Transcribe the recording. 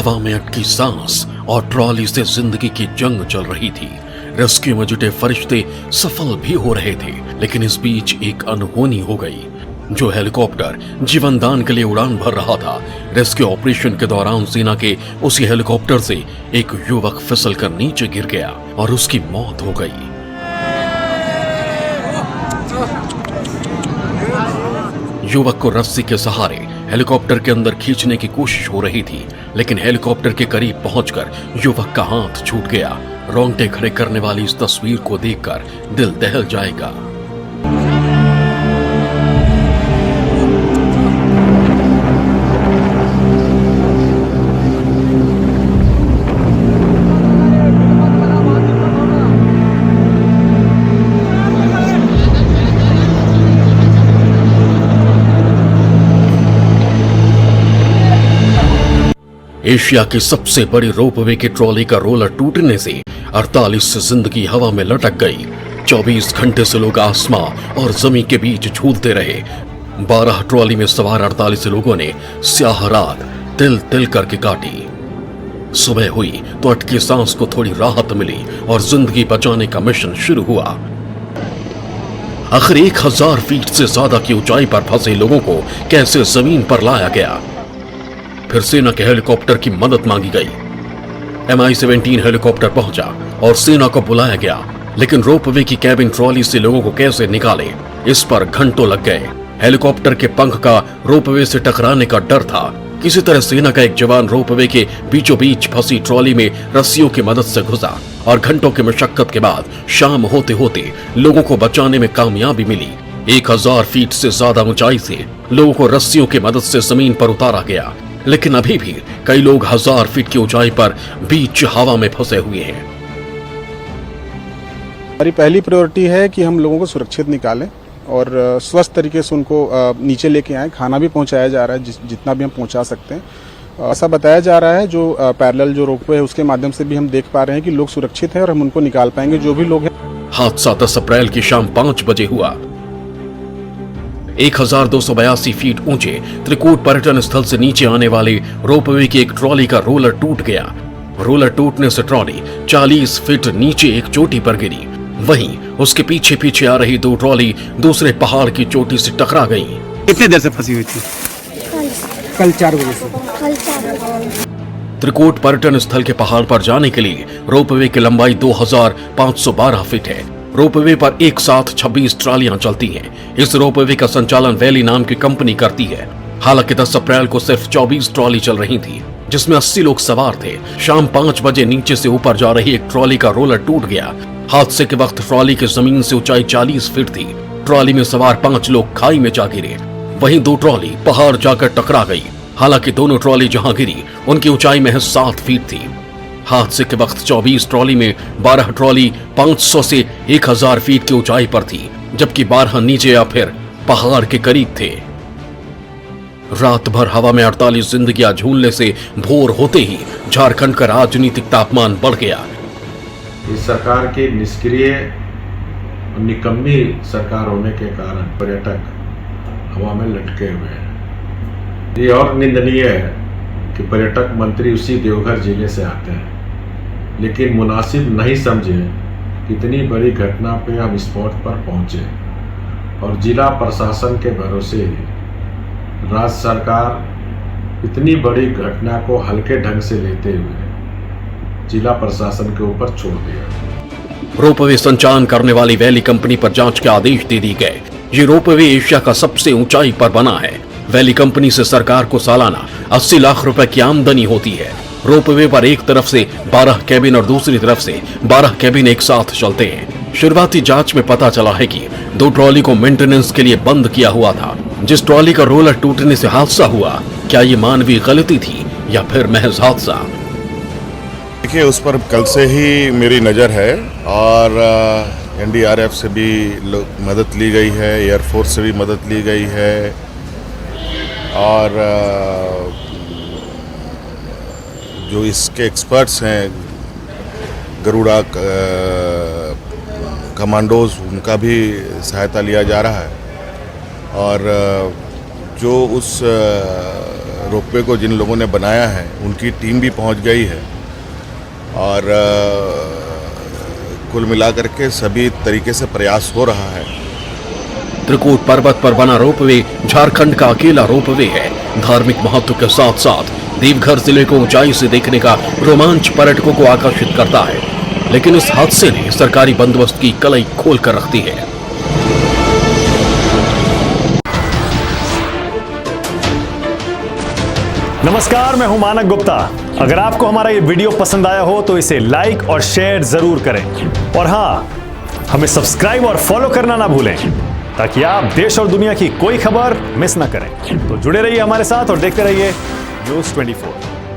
हवा में अटकी सांस और ट्रॉली से जिंदगी की जंग चल रही थी। रेस्क्यू में जुटे फरिश्ते सफल भी हो रहे थे, लेकिन इस बीच एक अनहोनी हो गई। जो हेलीकॉप्टर जीवन दान के लिए उड़ान भर रहा था, रेस्क्यू ऑपरेशन के दौरान सेना के उसी हेलीकॉप्टर से एक युवक फिसल कर नीचे गिर गया और उसकी मौत हो गई। युवक को रस्सी के सहारे हेलीकॉप्टर के अंदर खींचने की कोशिश हो रही थी, लेकिन हेलीकॉप्टर के करीब पहुंचकर युवक का हाथ छूट गया। रोंगटे खड़े करने वाली इस तस्वीर को देखकर दिल दहल जाएगा। एशिया की सबसे बड़ी रोपवे की ट्रॉली का रोलर टूटने से 48 जिंदगी हवा में लटक गई। 24 घंटे से लोग आसमां और जमीन के बीच झूलते रहे। 12 ट्रॉली में सवार 48 लोगों ने स्याह रात तिल तिल करके काटी। सुबह हुई तो अटकी सांस को थोड़ी राहत मिली और जिंदगी बचाने का मिशन शुरू हुआ। आखिर 1000 फीट से ज्यादा की ऊंचाई पर फंसे लोगों को कैसे जमीन पर लाया गया? फिर सेना के हेलीकॉप्टर की मदद मांगी गई। MI-17 हेलीकॉप्टर पहुंचा और सेना को बुलाया गया, लेकिन रोपवे की कैबिन ट्रॉली से लोगों को कैसे निकाले, इस पर घंटों लग गए। हेलीकॉप्टर के पंख का रोपवे से टकराने का डर था। किसी तरह सेना का एक जवान रोपवे के बीचों बीच फंसी ट्रॉली में रस्सियों की मदद से घुसा और घंटों की मशक्कत के बाद शाम होते होते लोगों को बचाने में कामयाबी मिली। 1000 फीट से ज्यादा ऊंचाई से लोगों को रस्सियों की मदद से जमीन पर उतारा गया, लेकिन अभी भी कई लोग 1000 फीट की ऊंचाई पर बीच हवा में फंसे हुए हैं। हमारी पहली प्रायोरिटी है कि हम लोगों को सुरक्षित निकालें और स्वस्थ तरीके से उनको नीचे लेके आएं। खाना भी पहुंचाया जा रहा है जितना भी हम पहुंचा सकते हैं। ऐसा बताया जा रहा है जो पैरेलल जो रोपवे है उसके माध्यम से भी हम देख पा रहे हैं कि लोग सुरक्षित हैं और हम उनको निकाल पाएंगे जो भी लोग हैं। हादसा 10 अप्रैल की शाम 5 बजे हुआ। 1282 फीट ऊंचे त्रिकूट पर्यटन स्थल से नीचे आने वाले रोपवे की एक ट्रॉली का रोलर टूट गया। रोलर टूटने से ट्रॉली 40 फीट नीचे एक चोटी पर गिरी। वहीं उसके पीछे पीछे आ रही 2 ट्रॉली दूसरे पहाड़ की चोटी से टकरा गईं। कितनी देर से फंसी हुई थी? कल 4 बजे से। त्रिकूट पर्यटन स्थल के पहाड़ पर जाने के लिए रोपवे की लंबाई 2512 फीट है। रोपवे पर एक साथ 26 ट्रालियां चलती हैं। इस रोपवे का संचालन वैली नाम की कंपनी करती है। हालांकि 10 अप्रैल को सिर्फ 24 ट्रॉली चल रही थी, जिसमें 80 लोग सवार थे। शाम 5 बजे नीचे से ऊपर जा रही एक ट्रॉली का रोलर टूट गया। हादसे के वक्त ट्रॉली की जमीन से ऊंचाई 40 फीट थी। ट्रॉली में सवार 5 लोग खाई में जा गिरे। वहीं 2 ट्रॉली पहाड़ जाकर टकरा गई। हालांकि दोनों ट्रॉली जहां गिरी उनकी ऊंचाई महज 7 फीट थी। हादसे के वक्त 24 ट्रॉली में 12 ट्रॉली 500 से 1000 फीट की ऊंचाई पर थी, जबकि 12 नीचे या फिर पहाड़ के करीब थे। रात भर हवा में 48 जिंदगियां झूलने से भोर होते ही झारखंड का राजनीतिक तापमान बढ़ गया। इस सरकार की निष्क्रिय और निकम्मी सरकार होने के कारण पर्यटक हवा में लटके हुए हैं। ये और निंदनीय है कि पर्यटक मंत्री उसी देवघर जिले से आते हैं, लेकिन मुनासिब नहीं समझे कि इतनी बड़ी घटना पे हम स्पॉट पर पहुंचे और जिला प्रशासन के भरोसे राज्य सरकार इतनी बड़ी घटना को हल्के ढंग से लेते हुए जिला प्रशासन के ऊपर छोड़ दिया। रोपवे संचालन करने वाली वैली कंपनी पर जांच के आदेश दे दिए गए। ये रोपवे एशिया का सबसे ऊंचाई पर बना है। वैली कंपनी से सरकार को सालाना 80 लाख रुपए की आमदनी होती है। रोपवे पर एक तरफ से 12 कैबिन और दूसरी तरफ से 12 कैबिन एक साथ चलते हैं। शुरुआती जांच में पता चला है कि 2 ट्रॉली को मेंटेनेंस के लिए बंद किया हुआ था। जिस ट्रॉली का रोलर टूटने से हादसा हुआ, क्या ये मानवीय गलती थी या फिर महज हादसा? देखिए, उस पर कल से ही मेरी नज़र है और NDRF से भी मदद ली गई है, एयरफोर्स से भी मदद ली गई है और जो इसके एक्सपर्ट्स हैं गरुड़ा कमांडोज, उनका भी सहायता लिया जा रहा है। और जो उस रोपवे को जिन लोगों ने बनाया है उनकी टीम भी पहुंच गई है और कुल मिलाकर के सभी तरीके से प्रयास हो रहा है। त्रिकूट पर्वत पर बना रोपवे झारखंड का अकेला रोपवे है। धार्मिक महत्व के साथ साथ देवघर जिले को ऊंचाई से देखने का रोमांच पर्यटकों को आकर्षित करता है, लेकिन इस हादसे ने सरकारी बंदोबस्त की कलई खोल कर रख दी है। नमस्कार, मैं हूं मानक गुप्ता। अगर आपको हमारा ये वीडियो पसंद आया हो तो इसे लाइक और शेयर जरूर करें, और हाँ, हमें सब्सक्राइब और फॉलो करना ना भूलें ताकि आप देश और दुनिया की कोई खबर मिस ना करें। तो जुड़े रहिए हमारे साथ और देखते रहिए न्यूज़ 24।